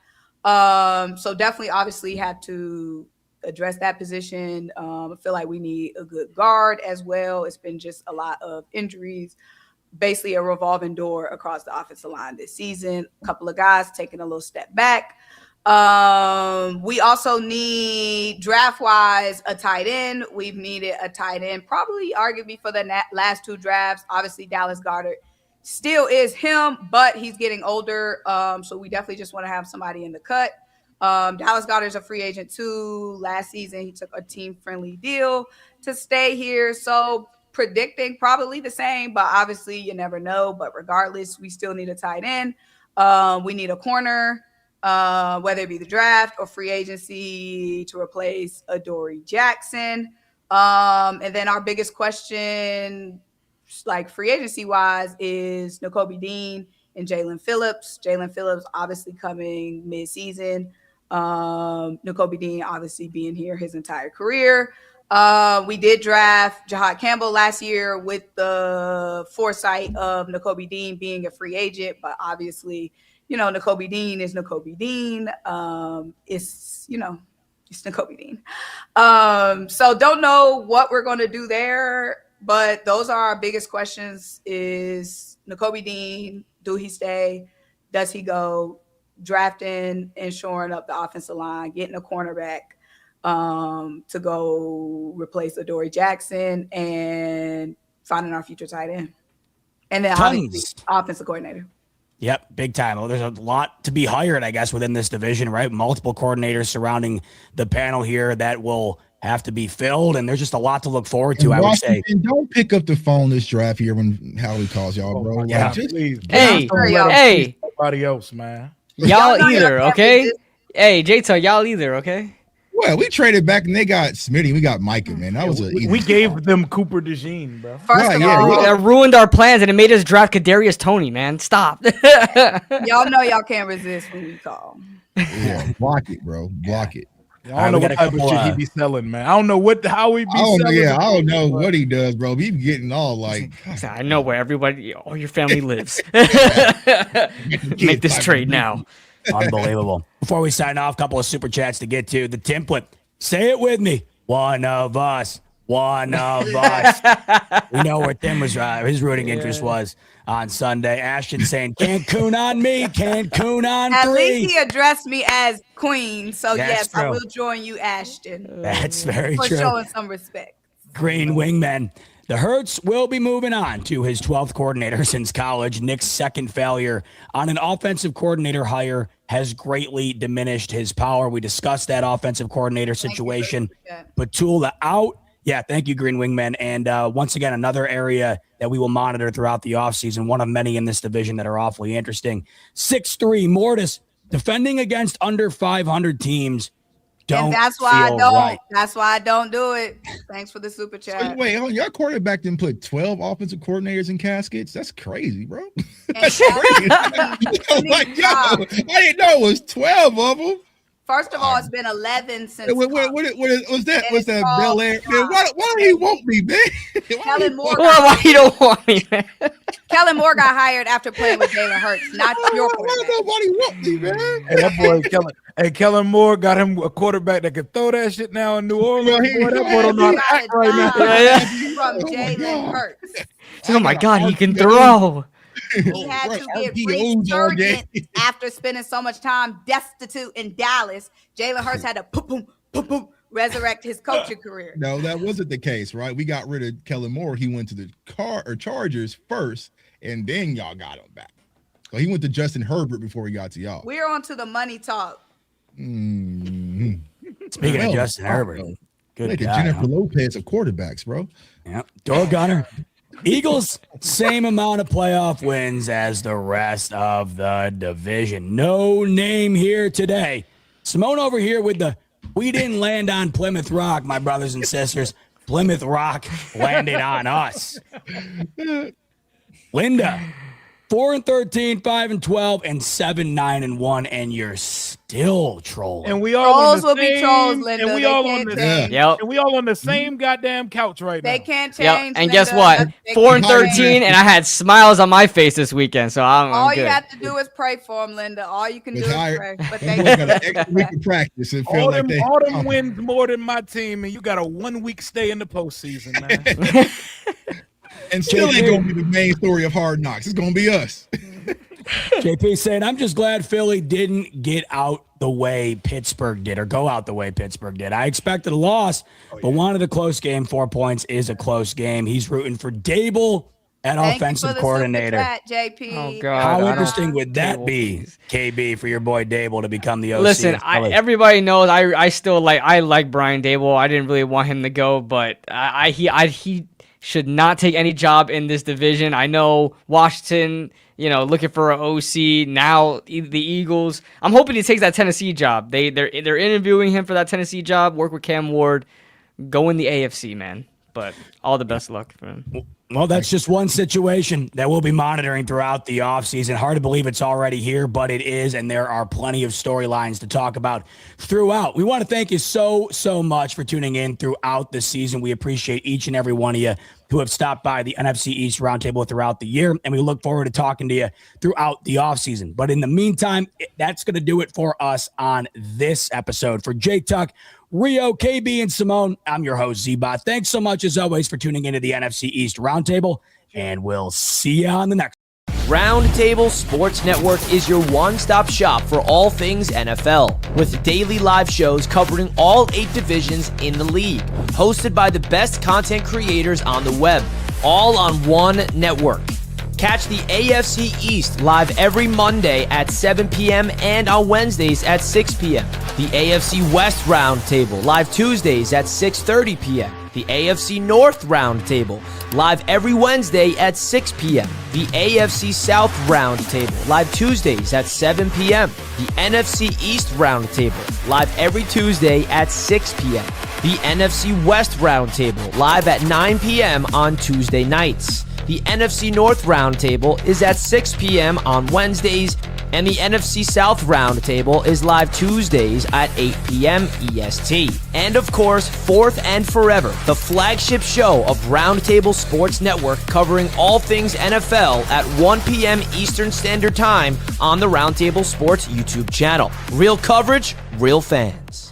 So definitely, obviously, have to address that position. I feel like we need a good guard as well. It's been just a lot of injuries, basically a revolving door across the offensive line this season. A couple of guys taking a little step back. We also need draft-wise a tight end. We've needed a tight end, probably arguably for the last 2 drafts. Obviously, Dallas Goedert still is him, but he's getting older. So we definitely just want to have somebody in the cut. Dallas Goedert's a free agent too. Last season, he took a team-friendly deal to stay here. So predicting probably the same, but obviously you never know. But regardless, we still need a tight end. We need a corner, whether it be the draft or free agency to replace Adoree Jackson. And then our biggest question, like free agency wise, is Nakobe Dean and Jalen Phillips. Jalen Phillips obviously coming mid-season. Nakobe Dean obviously being here his entire career. We did draft Jahad Campbell last year with the foresight of Nakobe Dean being a free agent, but obviously, Nakobe Dean is Nakobe Dean. It's Nakobe Dean. So don't know what we're going to do there, but those are our biggest questions: is Nakobe Dean, do he stay? Does he go? Drafting and shoring up the offensive line, getting a cornerback to go replace Adoree Jackson, and finding our future tight end. And then Tons. obviously offensive coordinator. Yep, big time. Well, there's a lot to be hired, I guess, within this division, right? Multiple coordinators surrounding the panel here that will have to be filled, and there's just a lot to look forward to, I would say. Don't pick up the phone this draft here when Howie calls y'all, bro. Yeah. Please, Hey, hey, somebody else, man. y'all know either, y'all okay? can't Hey, J-Tuck, y'all either, okay? Well, we traded back and they got Smitty. We got Micah, man. That was We gave them Cooper DeJean, bro. First Right, of yeah, all, yeah. That ruined our plans, and it made us draft Kadarius Toney, man. Stop. y'all know y'all can't resist when we call. Yeah, block it, bro. Block it. I don't know what type of shit he be selling, man. I don't know how he be selling. Yeah, I don't know what he does, bro. He be getting all like. I know where all your family lives. Make this trade now. Unbelievable. Before we sign off, a couple of super chats to get to. The template. Say it with me. One of us. One of us. We know where Tim was. His rooting interest was on Sunday. Ashton saying, Cancun on me. Cancun on At 3. least he addressed me as queen. So That's yes, I true. will join you, Ashton, That's very for true. showing some respect. Green wingman. The Hurts will be moving on to his 12th coordinator since college. Nick's second failure on an offensive coordinator hire has greatly diminished his power. We discussed that offensive coordinator situation. Patula out. Yeah, thank you, Green Wingman. And once again, another area that we will monitor throughout the offseason, one of many in this division that are awfully interesting. 6'3", Mortis, defending against under 500 teams. And that's why I don't. Right. That's why I don't do it. Thanks for the super chat. So, wait, your quarterback didn't put 12 offensive coordinators in caskets? That's crazy, bro. That's crazy. Like, yo, I didn't know it was 12 of them. First of all, it's been 11 since. What was that? Was that Bel Air? Man, why don't he want me, man? Kellen Moore. Why you don't want me, man? Kellen Moore got hired after playing with Jalen Hurts, not your quarterback. Why nobody want me, man? Hey, that boy Kellen. Hey, Kellen Moore got him a quarterback that can throw that shit now in New Orleans. Boy, that boy don't know how to act right now. From Jalen Hurts. Oh my God, he can throw. He had to get resurgent after spending so much time destitute in Dallas. Jalen Hurts had to resurrect his coaching career. No, that wasn't the case, right? We got rid of Kellen Moore. He went to the Chargers first, and then y'all got him back. So he went to Justin Herbert before he got to y'all. We're on to the money talk. Mm-hmm. Speaking of Justin Herbert, good like guy, Jennifer Lopez of quarterbacks, bro. Yep. Door gunner. Eagles, same amount of playoff wins as the rest of the division. No name here today. Simone over here with the we didn't land on Plymouth Rock, my brothers and sisters. Plymouth Rock landed on us. Linda, 4-13, 5-12, and 7-9-1, and you're still trolling. And we all trolls will be trolls, Linda. And we they all can't on the change. Yep. And we all on the same goddamn couch right now. They can't Yep. change. And Linda. guess what? They 4-13, can't. and I had smiles on my face this weekend, so I'm All good. you have to do is pray for them, Linda. All you can do is pray. But They got an extra week of practice and feel all like them, all them wins more than my team, and you got a 1 week stay in the postseason, man. And still ain't gonna be the main story of Hard Knocks. It's gonna be us. JP saying, I'm just glad Philly didn't get out the way Pittsburgh did or go out the way Pittsburgh did. I expected a loss, but wanted a close game. 4 points is a close game. He's rooting for Dable at offensive coordinator. JP. Oh, God. How interesting would that be, KB, for your boy Dable to become the OC? Listen, everybody knows I still like Brian Dable. I didn't really want him to go, but he should not take any job in this division. I know Washington, looking for an OC. Now the Eagles. I'm hoping he takes that Tennessee job. They're interviewing him for that Tennessee job. Work with Cam Ward. Go in the AFC, man. But all the best luck for him. Well, that's just one situation that we'll be monitoring throughout the offseason. Hard to believe it's already here, but it is, and there are plenty of storylines to talk about throughout. We want to thank you so much for tuning in throughout the season. We appreciate each and every one of you who have stopped by the NFC East Roundtable throughout the year, and we look forward to talking to you throughout the offseason. But in the meantime, that's going to do it for us on this episode. For J-Tuck, Rio, KB, and Simone, I'm your host, Z-Bot. Thanks so much, as always, for tuning into the NFC East Roundtable, and we'll see you on the next. Roundtable Sports Network is your one-stop shop for all things NFL, with daily live shows covering all 8 divisions in the league, hosted by the best content creators on the web. all on one network. Catch the AFC East live every Monday at 7 p.m. and on Wednesdays at 6 p.m. The AFC West Roundtable live Tuesdays at 6:30 p.m. The AFC North Roundtable live every Wednesday at 6 p.m. The AFC South Roundtable live Tuesdays at 7 p.m. The NFC East Roundtable live every Tuesday at 6 p.m. The NFC West Roundtable live at 9 p.m. on Tuesday nights. The NFC North Roundtable is at 6 p.m. on Wednesdays, and the NFC South Roundtable is live Tuesdays at 8 p.m. EST. And of course, fourth and forever, the flagship show of Roundtable Sports Network covering all things NFL at 1 p.m. Eastern Standard Time on the Roundtable Sports YouTube channel. Real coverage, real fans.